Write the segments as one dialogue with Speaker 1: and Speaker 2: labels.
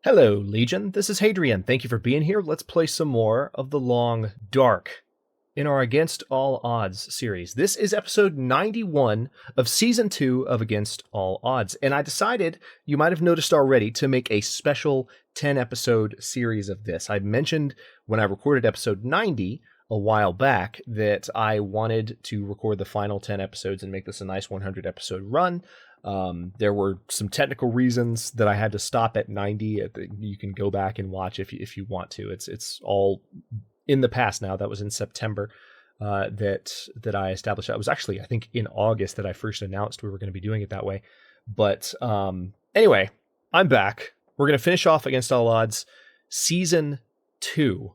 Speaker 1: Hello, Legion. This is Hadrian. Thank you for being here. Let's play some more of the Long Dark in our Against All Odds series. This is episode 91 of season 2 of Against All Odds. And I decided, you might have noticed already, to make a special 10-episode series of this. I mentioned when I recorded episode 90 a while back that I wanted to record the final 10 episodes and make this a nice 100-episode run. There were some technical reasons that I had to stop at 90. You can go back and watch if you want to. It's all in the past now. That was in September that I established. That was actually, I think, in August that I first announced we were going to be doing it that way. But anyway, I'm back. We're going to finish off Against All Odds season 2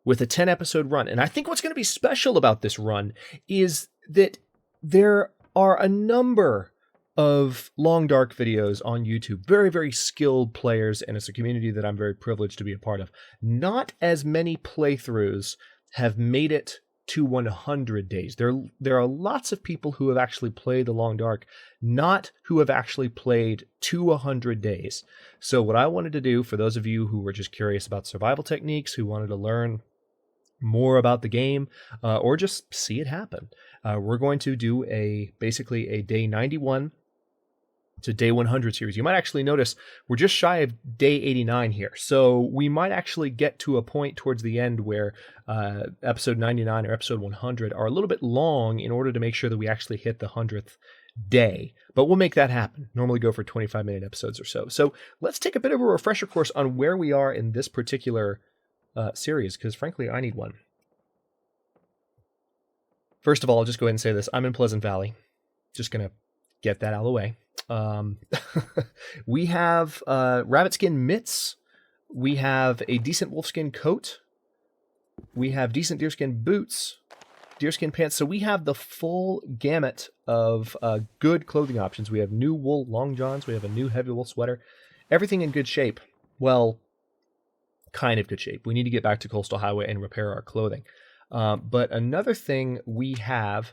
Speaker 1: with a 10-episode run. And I think what's going to be special about this run is that there are a number of Long Dark videos on YouTube. Very, very skilled players, and it's a community that I'm very privileged to be a part of. Not as many playthroughs have made it to 100 days. There are lots of people who have actually played the Long Dark, not who have actually played to 100 days. So what I wanted to do, for those of you who were just curious about survival techniques, who wanted to learn more about the game, or just see it happen, we're going to do basically a day 91 to day 100 series. You might actually notice we're just shy of day 89 here. So we might actually get to a point towards the end where episode 99 or episode 100 are a little bit long in order to make sure that we actually hit the 100th day. But we'll make that happen. Normally go for 25-minute episodes or so. So let's take a bit of a refresher course on where we are in this particular series, because frankly, I need one. First of all, I'll just go ahead and say this. I'm in Pleasant Valley. Just going to get that out of the way. We have rabbit skin mitts. We have a decent wolfskin coat. We have decent deerskin boots, deerskin pants. So we have the full gamut of good clothing options. We have new wool long johns. We have a new heavy wool sweater. Everything in good shape. Well, kind of good shape. We need to get back to Coastal Highway and repair our clothing. But another thing we have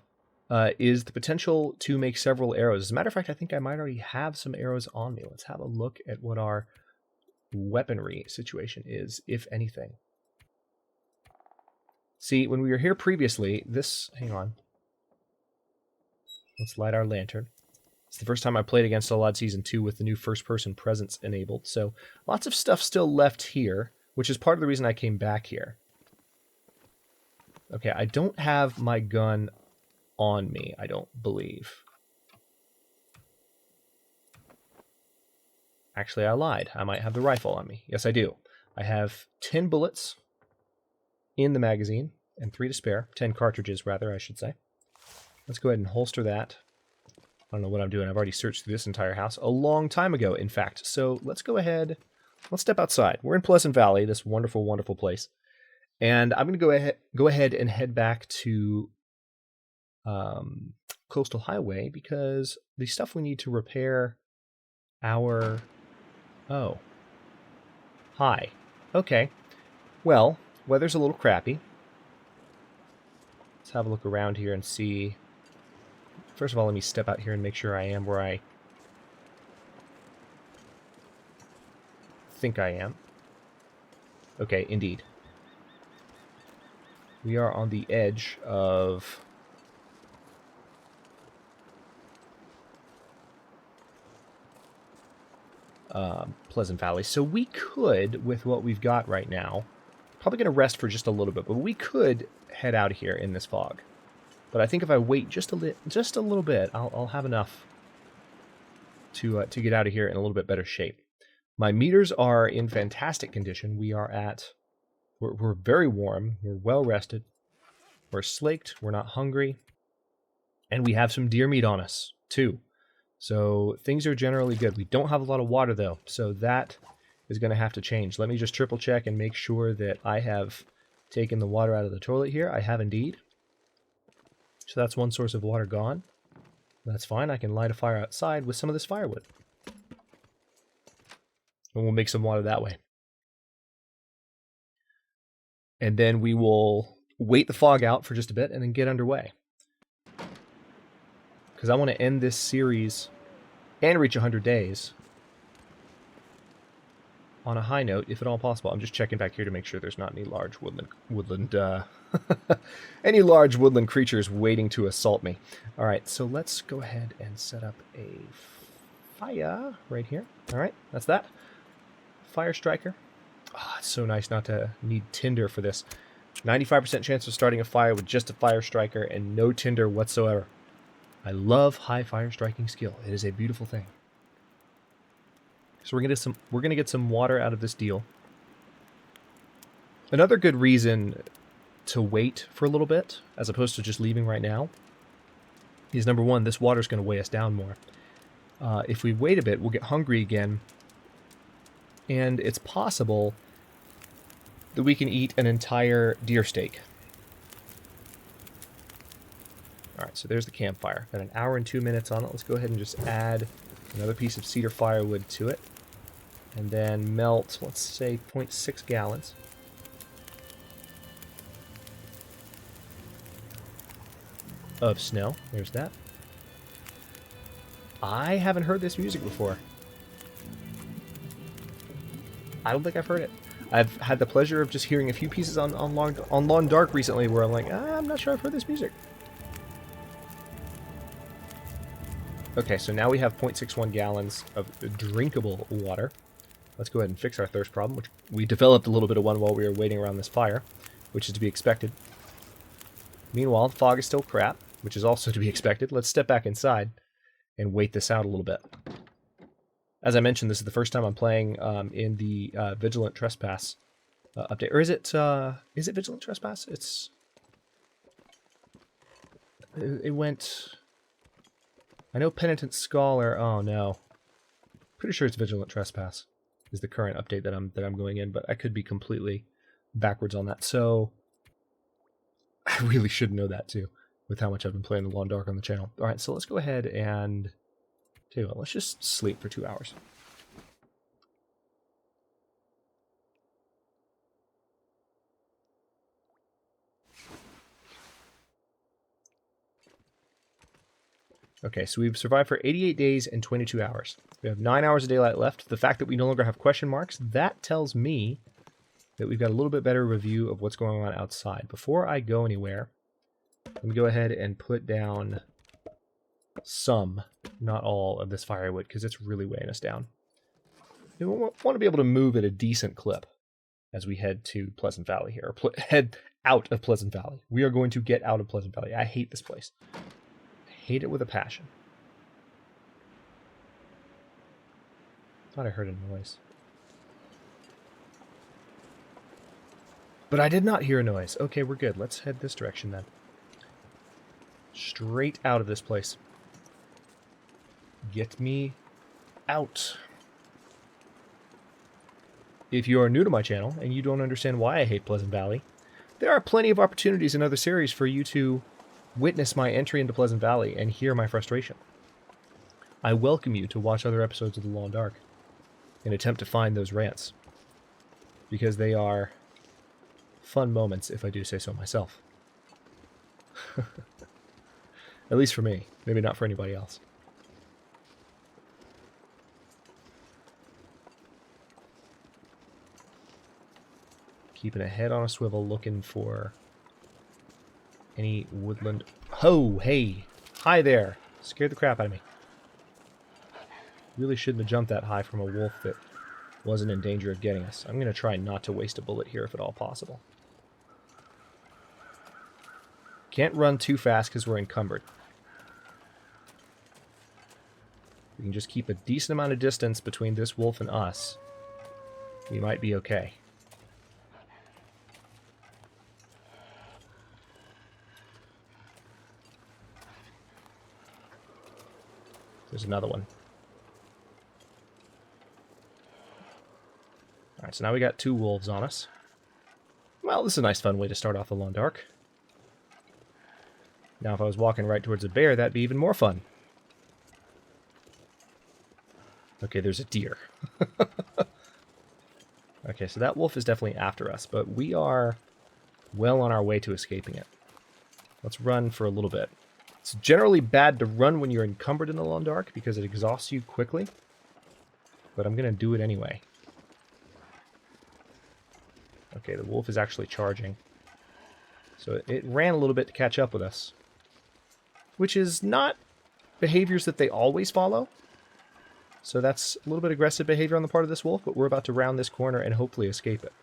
Speaker 1: is the potential to make several arrows. As a matter of fact, I think I might already have some arrows on me. Let's have a look at what our weaponry situation is, if anything. See, when we were here previously, hang on. Let's light our lantern. It's the first time I played Against All Odds Season 2 with the new first-person presence enabled. So lots of stuff still left here, which is part of the reason I came back here. Okay, I don't have my gun on me, I don't believe. Actually, I lied. I might have the rifle on me. Yes, I do. I have 10 bullets in the magazine and 3 to spare. 10 cartridges, rather, I should say. Let's go ahead and holster that. I don't know what I'm doing. I've already searched through this entire house a long time ago, in fact. So let's go ahead. Let's step outside. We're in Pleasant Valley, this wonderful, wonderful place. And I'm going to go ahead and head back to Coastal Highway, because the stuff we need to repair our... Oh. Hi. Okay. Well, weather's a little crappy. Let's have a look around here and see. First of all, let me step out here and make sure I am where I think I am. Okay, indeed. We are on the edge of Pleasant Valley. So we could, with what we've got right now, probably going to rest for just a little bit, but we could head out of here in this fog. But I think if I wait just a little bit, I'll have enough to get out of here in a little bit better shape. My meters are in fantastic condition. We are we're very warm. We're well rested. We're slaked. We're not hungry. And we have some deer meat on us, too. So things are generally good. We don't have a lot of water, though, so that is going to have to change. Let me just triple check and make sure that I have taken the water out of the toilet here. I have indeed. So that's one source of water gone. That's fine. I can light a fire outside with some of this firewood. And we'll make some water that way. And then we will wait the fog out for just a bit and then get underway. Because I want to end this series and reach 100 days on a high note, if at all possible. I'm just checking back here to make sure there's not any large woodland any large woodland creatures waiting to assault me. All right, so let's go ahead and set up a fire right here. All right, that's that. Fire striker. Oh, it's so nice not to need tinder for this. 95% chance of starting a fire with just a fire striker and no tinder whatsoever. I love high fire striking skill. It is a beautiful thing. So we're gonna get some water out of this deal. Another good reason to wait for a little bit, as opposed to just leaving right now, is number one, this water's going to weigh us down more. If we wait a bit, we'll get hungry again, and it's possible that we can eat an entire deer steak. Alright, so there's the campfire. Got an hour and 2 minutes on it. Let's go ahead and just add another piece of cedar firewood to it. And then melt, let's say, 0.6 gallons. Of snow. There's that. I haven't heard this music before. I don't think I've heard it. I've had the pleasure of just hearing a few pieces on Long Dark recently where I'm like, I'm not sure I've heard this music. Okay, so now we have 0.61 gallons of drinkable water. Let's go ahead and fix our thirst problem, which we developed a little bit of one while we were waiting around this fire, which is to be expected. Meanwhile, the fog is still crap, which is also to be expected. Let's step back inside and wait this out a little bit. As I mentioned, this is the first time I'm playing in the Vigilant Trespass update. Or is it Vigilant Trespass? It went... I know Penitent Scholar... Oh, no. Pretty sure it's Vigilant Trespass is the current update that I'm going in, but I could be completely backwards on that. So I really should know that too, with how much I've been playing the Long Dark on the channel. All right, so let's go ahead and tell you what, let's just sleep for 2 hours. Okay, so we've survived for 88 days and 22 hours. We have 9 hours of daylight left. The fact that we no longer have question marks, that tells me that we've got a little bit better review of what's going on outside. Before I go anywhere, let me go ahead and put down some, not all, of this firewood, because it's really weighing us down. We want to be able to move at a decent clip as we head to Pleasant Valley here, or head out of Pleasant Valley. We are going to get out of Pleasant Valley. I hate this place. Hate it with a passion. Thought I heard a noise. But I did not hear a noise. Okay, we're good. Let's head this direction then. Straight out of this place. Get me out. If you are new to my channel and you don't understand why I hate Pleasant Valley, there are plenty of opportunities in other series for you to witness my entry into Pleasant Valley and hear my frustration. I welcome you to watch other episodes of The Long Dark and attempt to find those rants, because they are fun moments, if I do say so myself. At least for me. Maybe not for anybody else. Keeping a head on a swivel, looking for any woodland. Ho! Hey! Hi there! Scared the crap out of me. Really shouldn't have jumped that high from a wolf that wasn't in danger of getting us. I'm going to try not to waste a bullet here if at all possible. Can't run too fast because we're encumbered. We can just keep a decent amount of distance between this wolf and us. We might be okay. There's another one. Alright, so now we got 2 wolves on us. Well, this is a nice fun way to start off the Long Dark. Now if I was walking right towards a bear, that'd be even more fun. Okay, there's a deer. Okay, so that wolf is definitely after us, but we are well on our way to escaping it. Let's run for a little bit. It's generally bad to run when you're encumbered in the Long Dark because it exhausts you quickly, but I'm going to do it anyway. Okay, the wolf is actually charging. So it ran a little bit to catch up with us. Which is not behaviors that they always follow. So that's a little bit aggressive behavior on the part of this wolf, but we're about to round this corner and hopefully escape it.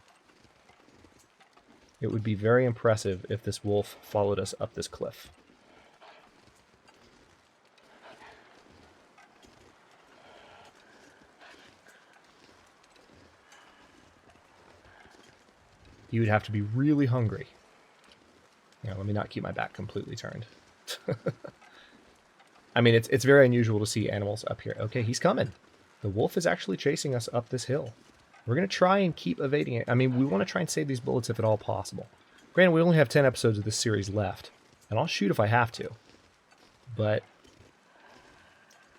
Speaker 1: It would be very impressive if this wolf followed us up this cliff. You would have to be really hungry. Yeah, let me not keep my back completely turned. I mean, it's very unusual to see animals up here. Okay, he's coming. The wolf is actually chasing us up this hill. We're going to try and keep evading it. I mean, we want to try and save these bullets if at all possible. Granted, we only have 10 episodes of this series left, and I'll shoot if I have to. But,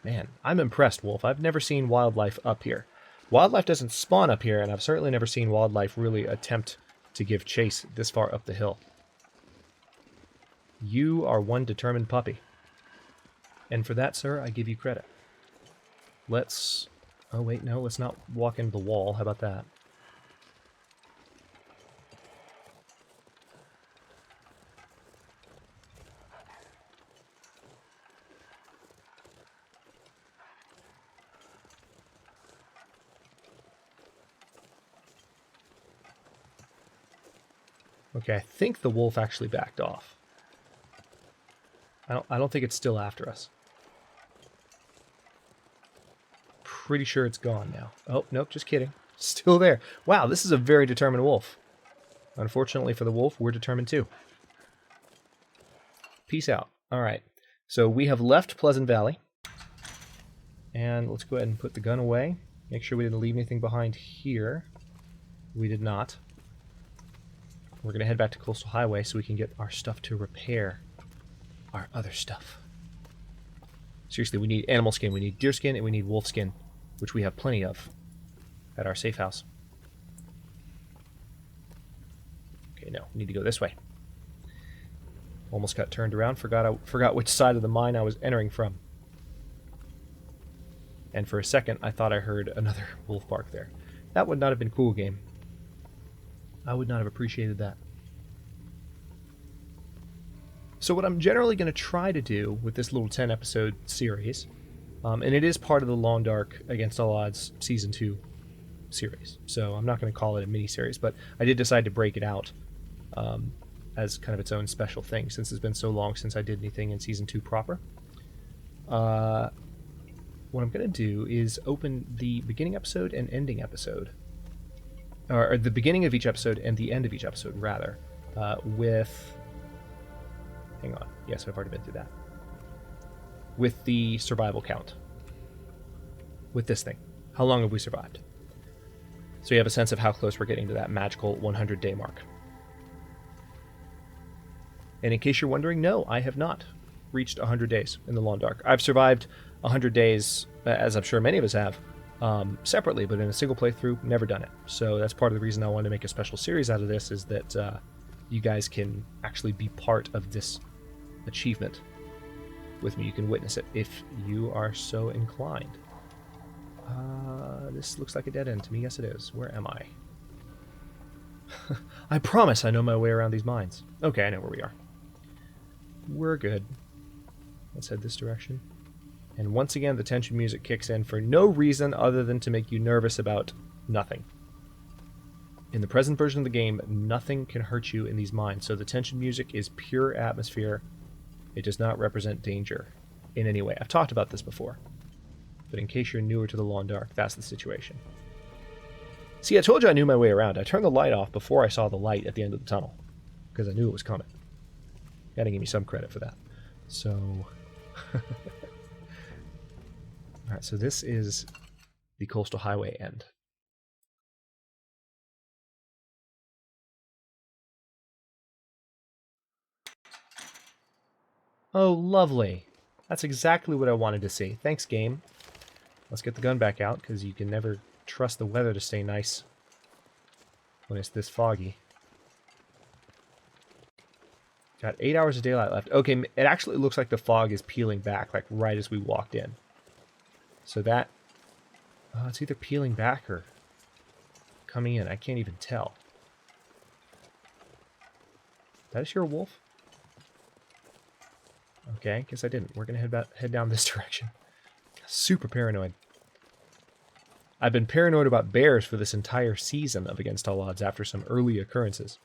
Speaker 1: man, I'm impressed, wolf. I've never seen wildlife up here. Wildlife doesn't spawn up here, and I've certainly never seen wildlife really attempt to give chase this far up the hill. You are one determined puppy. And for that, sir, I give you credit. Let's... Oh, wait, no, let's not walk into the wall. How about that? Okay, I think the wolf actually backed off. I don't think it's still after us. Pretty sure it's gone now. Oh, nope, just kidding. Still there. Wow, this is a very determined wolf. Unfortunately for the wolf, we're determined too. Peace out. All right, so we have left Pleasant Valley. And let's go ahead and put the gun away. Make sure we didn't leave anything behind here. We did not. We're going to head back to Coastal Highway so we can get our stuff to repair our other stuff. Seriously, we need animal skin, we need deer skin, and we need wolf skin, which we have plenty of at our safe house. Okay, no, we need to go this way. Almost got turned around, forgot which side of the mine I was entering from. And for a second, I thought I heard another wolf bark there. That would not have been cool, game. I would not have appreciated that. So what I'm generally going to try to do with this little 10-episode series, and it is part of the Long Dark Against All Odds Season 2 series, so I'm not going to call it a mini-series, but I did decide to break it out as kind of its own special thing, since it's been so long since I did anything in Season 2 proper. What I'm going to do is open the beginning episode and ending episode, or the beginning of each episode and the end of each episode, rather, with... Hang on. Yes, I've already been through that. With the survival count. With this thing. How long have we survived? So you have a sense of how close we're getting to that magical 100-day mark. And in case you're wondering, no, I have not reached 100 days in the Long Dark. I've survived 100 days, as I'm sure many of us have, separately, but in a single playthrough, never done it. So that's part of the reason I wanted to make a special series out of this, is that you guys can actually be part of this achievement with me. You can witness it if you are so inclined. This looks like a dead end to me. Yes, it is. Where am I? I promise I know my way around these mines. Okay, I know where we are. We're good. Let's head this direction. And once again, the tension music kicks in for no reason other than to make you nervous about nothing. In the present version of the game, nothing can hurt you in these mines, so the tension music is pure atmosphere. It does not represent danger in any way. I've talked about this before, but in case you're newer to the Long Dark, that's the situation. See, I told you I knew my way around. I turned the light off before I saw the light at the end of the tunnel, because I knew it was coming. You gotta give me some credit for that. So... Alright, so this is the Coastal Highway end. Oh, lovely. That's exactly what I wanted to see. Thanks, game. Let's get the gun back out, because you can never trust the weather to stay nice when it's this foggy. Got 8 hours of daylight left. Okay, it actually looks like the fog is peeling back, like right as we walked in. So that... it's either peeling back or coming in. I can't even tell. Did I just hear a wolf? Okay, guess I didn't. We're going to head down this direction. Super paranoid. I've been paranoid about bears for this entire season of Against All Odds after some early occurrences.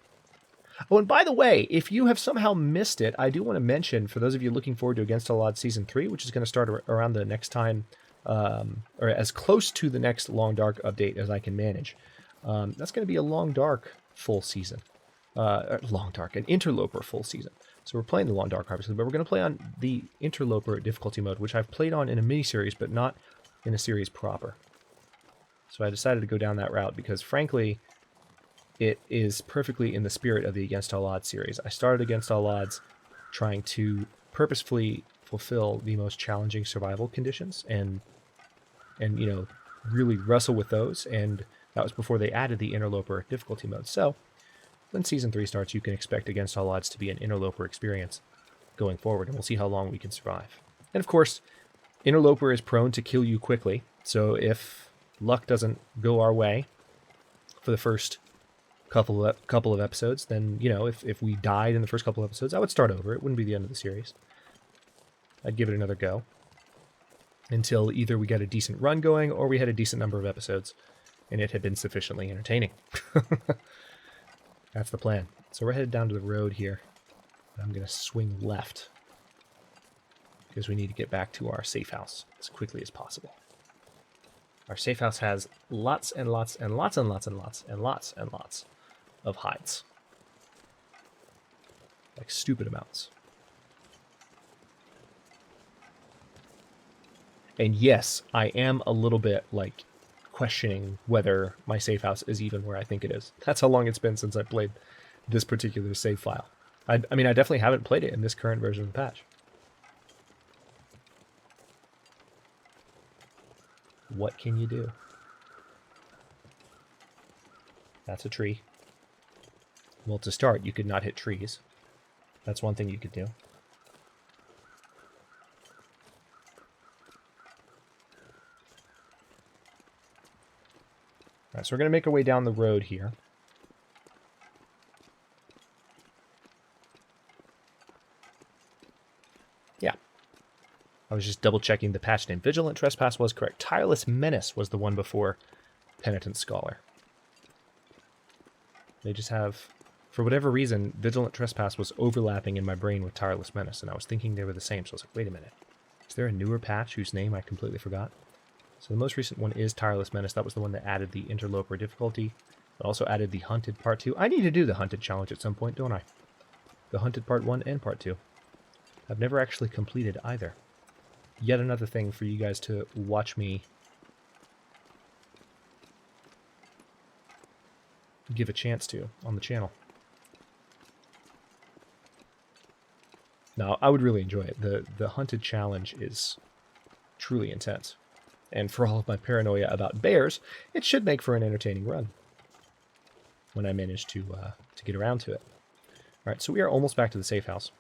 Speaker 1: Oh, and by the way, if you have somehow missed it, I do want to mention, for those of you looking forward to Against All Odds Season 3, which is going to start around the next time, or as close to the next Long Dark update as I can manage. That's going to be a Long Dark full season. Long Dark, an Interloper full season. So we're playing the Long Dark, obviously, but we're going to play on the Interloper difficulty mode, which I've played on in a mini-series, but not in a series proper. So I decided to go down that route because, frankly, it is perfectly in the spirit of the Against All Odds series. I started Against All Odds trying to purposefully fulfill the most challenging survival conditions and you know, really wrestle with those, and that was before they added the Interloper difficulty mode. So when Season 3 starts, you can expect Against All Odds to be an Interloper experience going forward, and we'll see how long we can survive. And of course, Interloper is prone to kill you quickly, so if luck doesn't go our way for the first couple of episodes, then, you know, if we died in the first couple of episodes, I would start over. It wouldn't be the end of the series. I'd give it another go until either we got a decent run going or we had a decent number of episodes and it had been sufficiently entertaining. That's the plan. So we're headed down to the road here. I'm going to swing left because we need to get back to our safe house as quickly as possible. Our safe house has lots and lots and lots and lots and lots and lots and lots of hides. Like stupid amounts. And yes, I am a little bit like questioning whether my safe house is even where I think it is. That's how long it's been since I played this particular save file. I mean, I definitely haven't played it in this current version of the patch. What can you do? That's a tree. Well, to start, you could not hit trees. That's one thing you could do. All right, so we're going to make our way down the road here. Yeah. I was just double checking the patch name. Vigilant Trespass was correct. Tireless Menace was the one before Penitent Scholar. They just have, for whatever reason, Vigilant Trespass was overlapping in my brain with Tireless Menace, and I was thinking they were the same, so I was like, wait a minute. Is there a newer patch whose name I completely forgot? So the most recent one is Tireless Menace. That was the one that added the Interloper difficulty. It also added the Hunted Part 2. I need to do the Hunted challenge at some point, don't I? The Hunted Part 1 and Part 2. I've never actually completed either. Yet another thing for you guys to watch me give a chance to on the channel. Now, I would really enjoy it. The Hunted challenge is truly intense. And for all of my paranoia about bears, it should make for an entertaining run when I manage to get around to it. All right, so we are almost back to the safe house.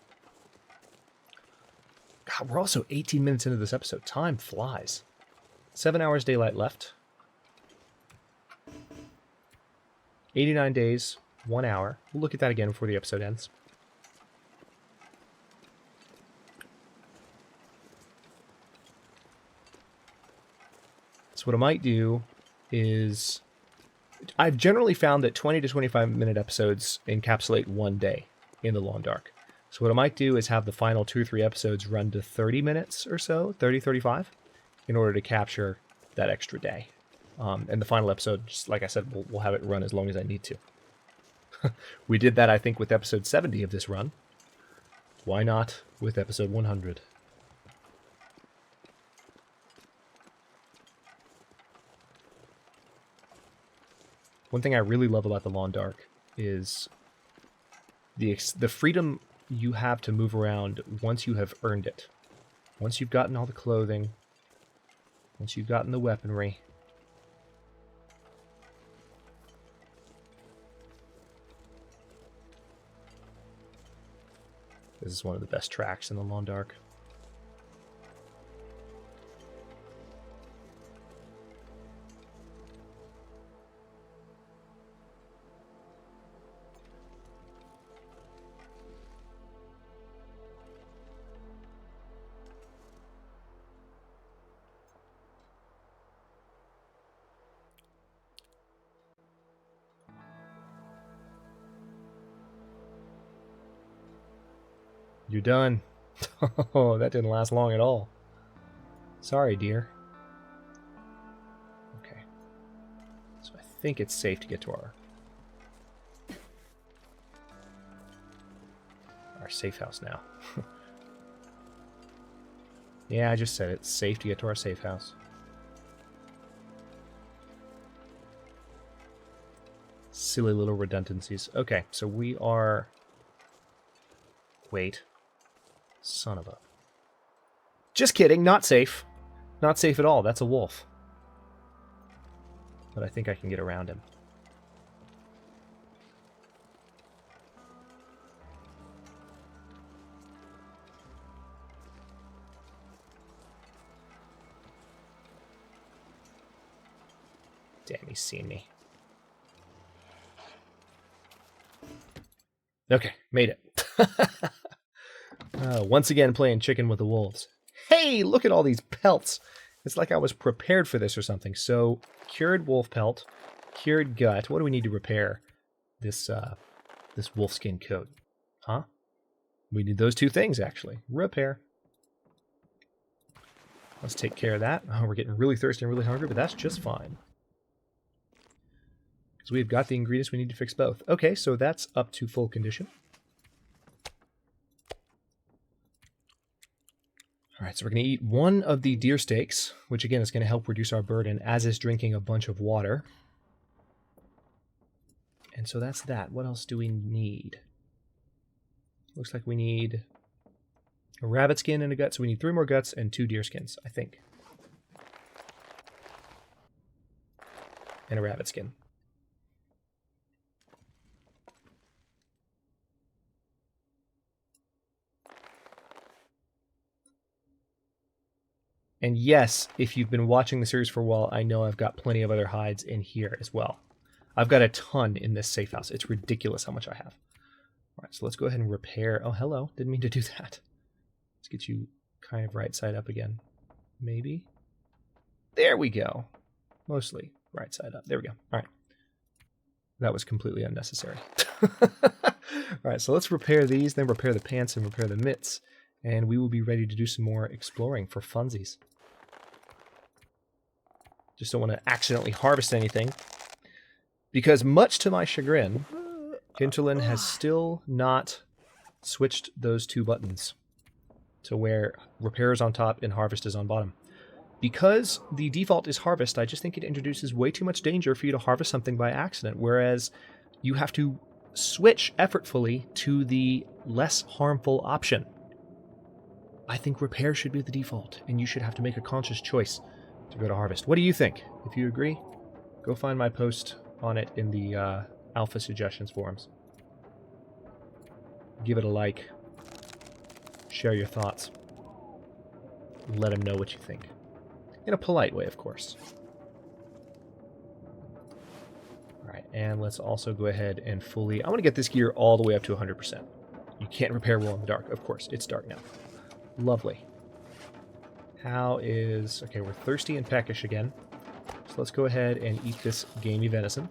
Speaker 1: God, we're also 18 minutes into this episode. Time flies. 7 hours daylight left. 89 days, 1 hour. We'll look at that again before the episode ends. So what I might do is, I've generally found that 20 to 25 minute episodes encapsulate 1 day in the Long Dark. So what I might do is have the final 2 or 3 episodes run to 30 minutes or so, 30, 35, in order to capture that extra day. And the final episode, just like I said, we'll have it run as long as I need to. We did that, I think, with episode 70 of this run. Why not with episode 100? One thing I really love about the Long Dark is the freedom you have to move around once you have earned it. Once you've gotten all the clothing, once you've gotten the weaponry. This is one of the best tracks in the Long Dark. You're done. Oh, that didn't last long at all. Sorry, dear. Okay. So I think it's safe to get to our safe house now. Yeah, I just said it's safe to get to our safe house. Silly little redundancies. Okay, so we are... Wait. Son of a... Just kidding, not safe. Not safe at all, that's a wolf. But I think I can get around him. Damn, he's seen me. Okay, made it. Once again, playing chicken with the wolves. Hey, look at all these pelts. It's like I was prepared for this or something. So, cured wolf pelt, cured gut. What do we need to repair this this wolfskin coat? Huh? We need those two things, actually. Repair. Let's take care of that. Oh, we're getting really thirsty and really hungry, but that's just fine. Because we've got the ingredients we need to fix both. Okay, so that's up to full condition. Alright, so we're going to eat one of the deer steaks, which again is going to help reduce our burden, as is drinking a bunch of water. And so that's that. What else do we need? Looks like we need a rabbit skin and a gut, so we need 3 more guts and 2 deer skins, I think. And a rabbit skin. And yes, if you've been watching the series for a while, I know I've got plenty of other hides in here as well. I've got a ton in this safe house. It's ridiculous how much I have. All right, so let's go ahead and repair. Oh, hello. Didn't mean to do that. Let's get you kind of right side up again. Maybe. There we go. Mostly right side up. There we go. All right. That was completely unnecessary. All right, so let's repair these, then repair the pants and repair the mitts. And we will be ready to do some more exploring for funsies. Just don't want to accidentally harvest anything. Because much to my chagrin, Hinterland has still not switched those 2 buttons to where repair is on top and harvest is on bottom. Because the default is harvest, I just think it introduces way too much danger for you to harvest something by accident, whereas you have to switch effortfully to the less harmful option. I think repair should be the default, and you should have to make a conscious choice to go to harvest. What do you think? If you agree, go find my post on it in the Alpha Suggestions forums. Give it a like. Share your thoughts. Let them know what you think. In a polite way, of course. Alright, and let's also go ahead and fully... I want to get this gear all the way up to 100%. You can't repair well in the dark. Of course, it's dark now. Lovely. How is... Okay, we're thirsty and peckish again. So let's go ahead and eat this gamey venison.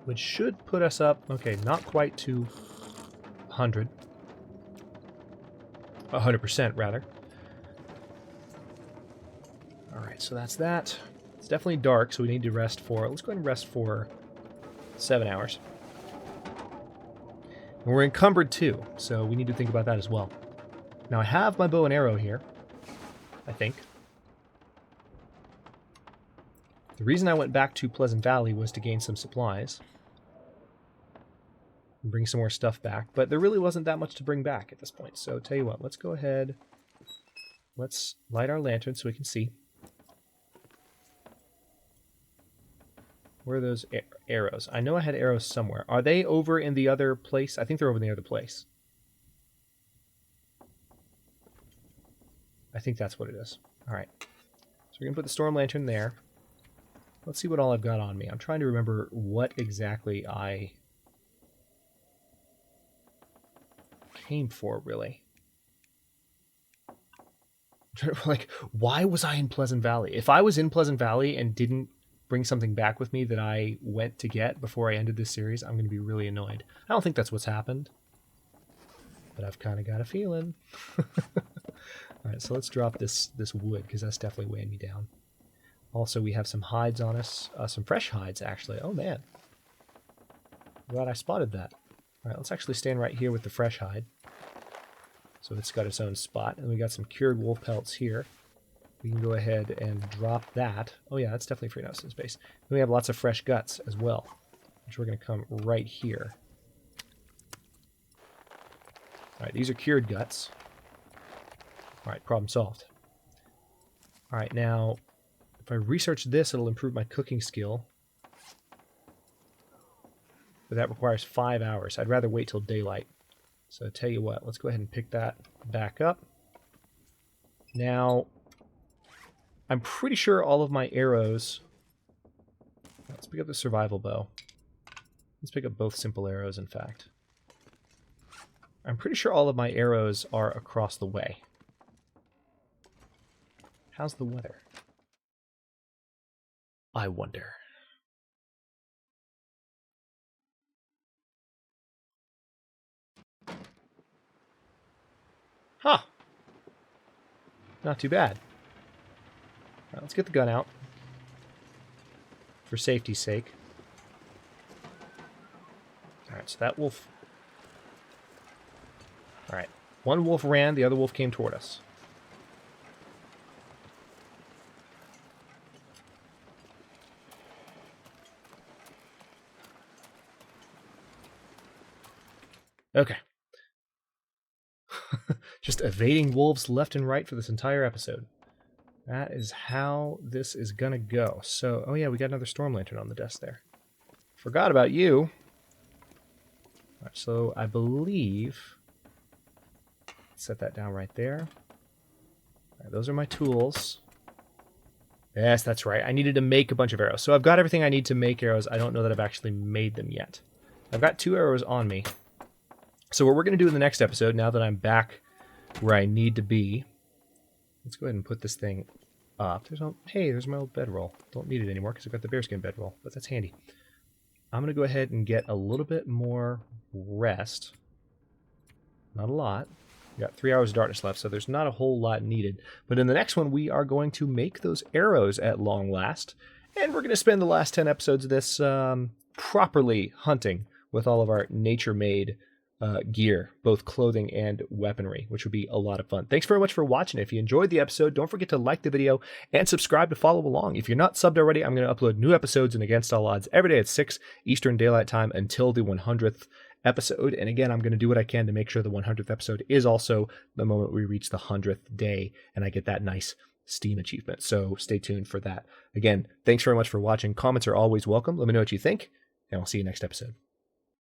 Speaker 1: Which should put us up... Okay, not quite to 100. 100%, rather. Alright, so that's that. It's definitely dark, so we need to rest for... Let's go ahead and rest for 7 hours. And we're encumbered too, so we need to think about that as well. Now I have my bow and arrow here, I think. The reason I went back to Pleasant Valley was to gain some supplies. And bring some more stuff back, but there really wasn't that much to bring back at this point. So tell you what, let's go ahead. Let's light our lantern so we can see. Where are those arrows? I know I had arrows somewhere. Are they over in the other place? I think they're over in the other place. I think that's what it is. Alright. So we're going to put the storm lantern there. Let's see what all I've got on me. I'm trying to remember what exactly I came for, really. Like, why was I in Pleasant Valley? If I was in Pleasant Valley and didn't bring something back with me that I went to get before I ended this series, I'm going to be really annoyed. I don't think that's what's happened. but I've kind of got a feeling. All right, so let's drop this wood, because that's definitely weighing me down. Also, we have some hides on us. Some fresh hides, actually. Oh, man. Glad I spotted that. All right, let's actually stand right here with the fresh hide. So it's got its own spot. And we got some cured wolf pelts here. We can go ahead and drop that. Oh, yeah, that's definitely freeing up some space. Then we have lots of fresh guts as well, which we're going to come right here. All right, these are cured guts. All right, problem solved. All right, now, if I research this, it'll improve my cooking skill. But that requires 5 hours. I'd rather wait till daylight. So tell you what, let's go ahead and pick that back up. Now, I'm pretty sure all of my arrows... Let's pick up the survival bow. Let's pick up both simple arrows, in fact. I'm pretty sure all of my arrows are across the way. How's the weather? I wonder. Huh. Not too bad. All right, let's get the gun out. For safety's sake. Alright, so that wolf... Alright. One wolf ran, the other wolf came toward us. Okay. Just evading wolves left and right for this entire episode. That is how this is gonna go. So, oh yeah, we got another storm lantern on the desk there. Forgot about you. All right, so I believe... Set that down right there. All right, those are my tools. Yes, that's right. I needed to make a bunch of arrows. So I've got everything I need to make arrows. I don't know that I've actually made them yet. I've got 2 arrows on me. So what we're going to do in the next episode, now that I'm back where I need to be, let's go ahead and put this thing up. Hey, there's my old bedroll. Don't need it anymore because I've got the bearskin bedroll, but that's handy. I'm going to go ahead and get a little bit more rest. Not a lot. We got 3 hours of darkness left, so there's not a whole lot needed. But in the next one, we are going to make those arrows at long last, and we're going to spend the last 10 episodes of this properly hunting with all of our nature-made gear, both clothing and weaponry, which would be a lot of fun. Thanks very much for watching. If you enjoyed the episode, don't forget to like the video and subscribe to follow along. If you're not subbed already, I'm going to upload new episodes in Against All Odds every day at 6 Eastern Daylight Time until the 100th episode. And again, I'm going to do what I can to make sure the 100th episode is also the moment we reach the 100th day and I get that nice Steam achievement. So stay tuned for that. Again, thanks very much for watching. Comments are always welcome. Let me know what you think, and I'll see you next episode.